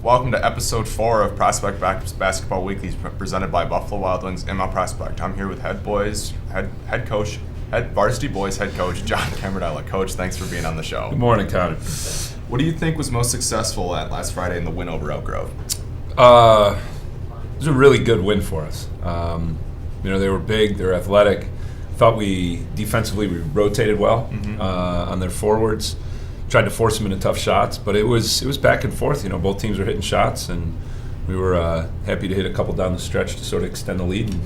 Welcome to episode 4 of Prospect Basketball Weekly, presented by Buffalo Wild Wings and Mount Prospect. I'm here with head varsity boys head coach John Camardella. Coach, thanks for being on the show. Good morning, Connor. What do you think was most successful at last Friday in the win over Elk Grove? It was a really good win for us. They were big, they were athletic. Thought defensively we rotated well on their forwards. Tried to force them into tough shots, but it was back and forth. Both teams were hitting shots, and we were happy to hit a couple down the stretch to sort of extend the lead and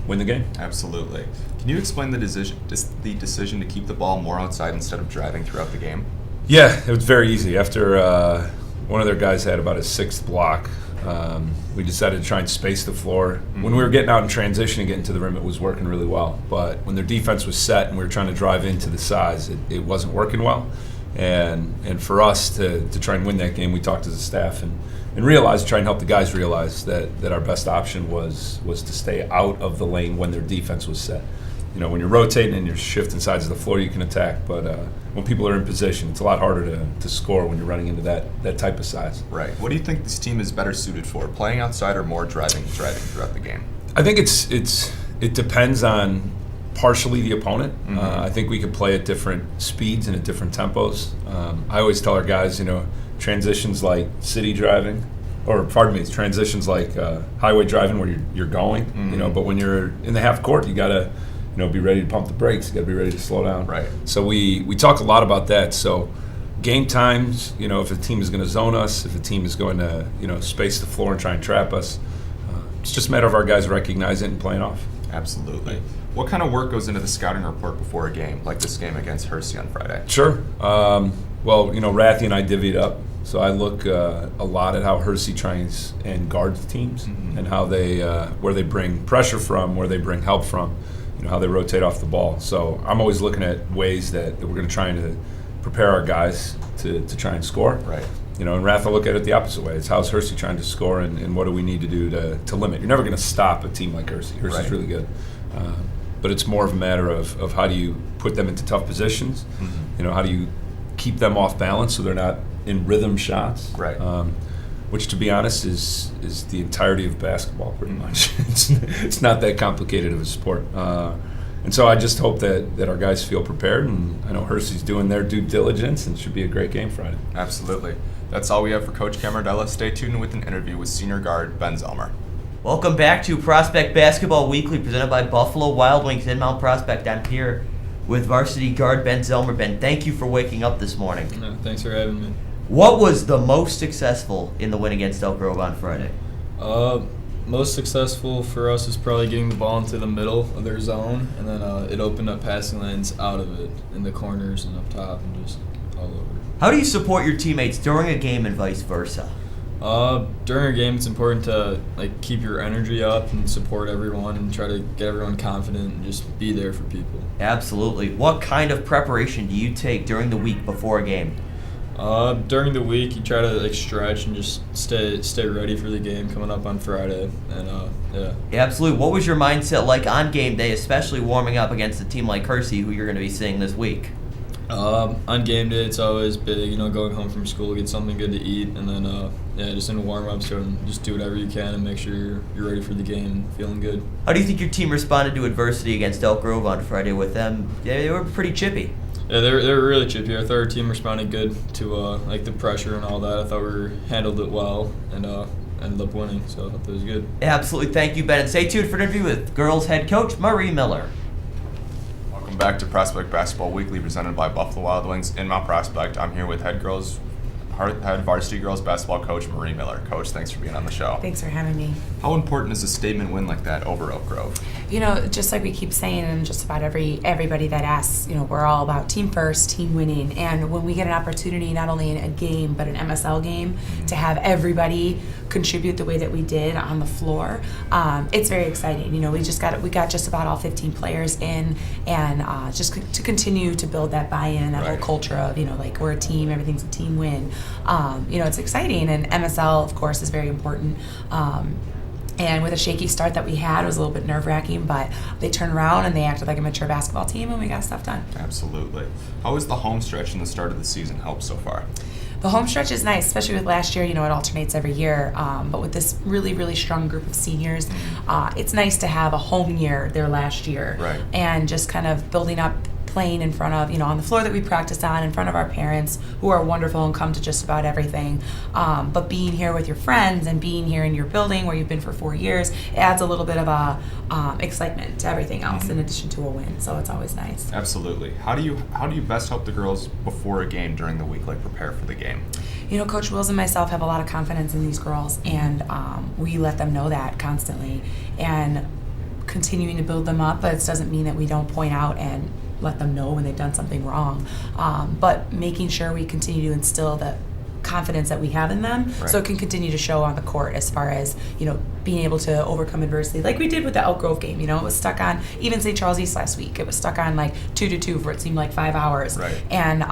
win the game. Absolutely. Can you explain the decision to keep the ball more outside instead of driving throughout the game? Yeah, it was very easy. After one of their guys had about his sixth block, we decided to try and space the floor. When we were getting out in transition and getting to the rim, it was working really well. But when their defense was set and we were trying to drive into the size, it wasn't working well. And for us to try and win that game, we talked as a staff and realized, try and help the guys realize that our best option was to stay out of the lane when their defense was set. When you're rotating and you're shifting sides of the floor, you can attack. But when people are in position, it's a lot harder to score when you're running into that type of size. Right. What do you think this team is better suited for, playing outside or more driving throughout the game? I think it depends on partially the opponent. I think we could play at different speeds and at different tempos. I always tell our guys, transitions like city driving, transitions like highway driving where you're going, but when you're in the half court, you gotta, be ready to pump the brakes. You gotta be ready to slow down. Right. So we talk a lot about that. So game times, if a team is going to zone us, if a team is going to, space the floor and try and trap us, it's just a matter of our guys recognizing it and playing off. Absolutely. What kind of work goes into the scouting report before a game, like this game against Hersey on Friday? Sure. Rathie and I divvied up. So I look a lot at how Hersey tries and guards teams and how they where they bring pressure from, where they bring help from, how they rotate off the ball. So I'm always looking at ways that we're going to try and prepare our guys to try and score. Right. And Rath will look at it the opposite way. It's how's Hersey trying to score and what do we need to do to limit. You're never going to stop a team like Hersey. Hersey's really good. But it's more of a matter of how do you put them into tough positions. How do you keep them off balance so they're not in rhythm shots. Right. Which, to be honest, is the entirety of basketball, pretty much. It's not that complicated of a sport. And so I just hope that our guys feel prepared, and I know Hersey's doing their due diligence, and it should be a great game Friday. Absolutely. That's all we have for Coach Camardella. Stay tuned with an interview with senior guard Ben Zellmer. Welcome back to Prospect Basketball Weekly, presented by Buffalo Wild Wings in Mount Prospect. I'm here with varsity guard Ben Zellmer. Ben, thank you for waking up this morning. No, thanks for having me. What was the most successful in the win against Elk Grove on Friday? Most successful for us is probably getting the ball into the middle of their zone, and then it opened up passing lanes out of it, in the corners and up top and just all over. How do you support your teammates during a game and vice versa? During a game, it's important to keep your energy up and support everyone and try to get everyone confident and just be there for people. Absolutely. What kind of preparation do you take during the week before a game? During the week, you try to stretch and just stay ready for the game coming up on Friday, and yeah. Absolutely. What was your mindset like on game day, especially warming up against a team like Hersey, who you're going to be seeing this week? On game day, it's always big, going home from school, get something good to eat, and then just in warm-ups, just do whatever you can and make sure you're ready for the game and feeling good. How do you think your team responded to adversity against Elk Grove on Friday with them? They were pretty chippy. Yeah, they were really chippy. I thought our team responded good to the pressure and all that. I thought we handled it well and ended up winning, so I thought that was good. Absolutely. Thank you, Ben. And stay tuned for an interview with girls head coach Marie Miller. Welcome back to Prospect Basketball Weekly, presented by Buffalo Wild Wings in Mount Prospect. I'm here with head varsity girls basketball coach Marie Miller. Coach, thanks for being on the show. Thanks for having me. How important is a statement win like that over Elk Grove? Just like we keep saying, and just about everybody that asks, we're all about team first, team winning. And when we get an opportunity, not only in a game, but an MSL game, to have everybody contribute the way that we did on the floor, it's very exciting. We got just about all 15 players in, and just to continue to build that buy-in, that whole culture of, we're a team, everything's a team win. It's exciting, and MSL, of course, is very important. And with a shaky start that we had, it was a little bit nerve-wracking, but they turned around and they acted like a mature basketball team, and we got stuff done. Absolutely. How has the home stretch in the start of the season helped so far? The home stretch is nice, especially with last year. It alternates every year. But with this really, really strong group of seniors, it's nice to have a home year their last year. Right. And just kind of building up, playing in front of, on the floor that we practice on, in front of our parents who are wonderful and come to just about everything. But being here with your friends and being here in your building where you've been for 4 years, it adds a little bit of a excitement to everything else in addition to a win. So it's always nice. Absolutely. How do you best help the girls before a game during the week, like prepare for the game? Coach Wills and myself have a lot of confidence in these girls, and we let them know that constantly. And continuing to build them up, but it doesn't mean that we don't point out and let them know when they've done something wrong. But making sure we continue to instill the confidence that we have in them, Right. so it can continue to show on the court as far as being able to overcome adversity, like we did with the Elk Grove game. It was stuck on, even St. Charles East last week, it was stuck on like 2-2 for it seemed like 5 hours. Right. And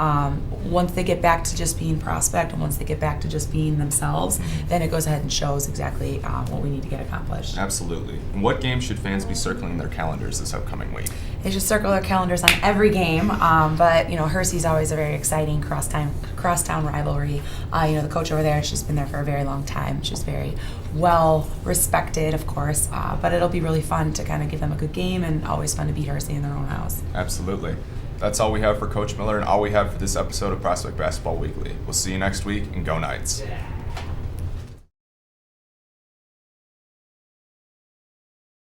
once they get back to just being Prospect, and once they get back to just being themselves, then it goes ahead and shows exactly what we need to get accomplished. Absolutely. And what games should fans be circling their calendars this upcoming week? They should circle their calendars on every game, but Hersey's always a very exciting crosstown rivalry. The coach over there, she's been there for a very long time. She's very well respected, of course, but it'll be really fun to kind of give them a good game, and always fun to beat Hersey in their own house. Absolutely. That's all we have for Coach Miller and all we have for this episode of Prospect Basketball Weekly. We'll see you next week, and go Knights.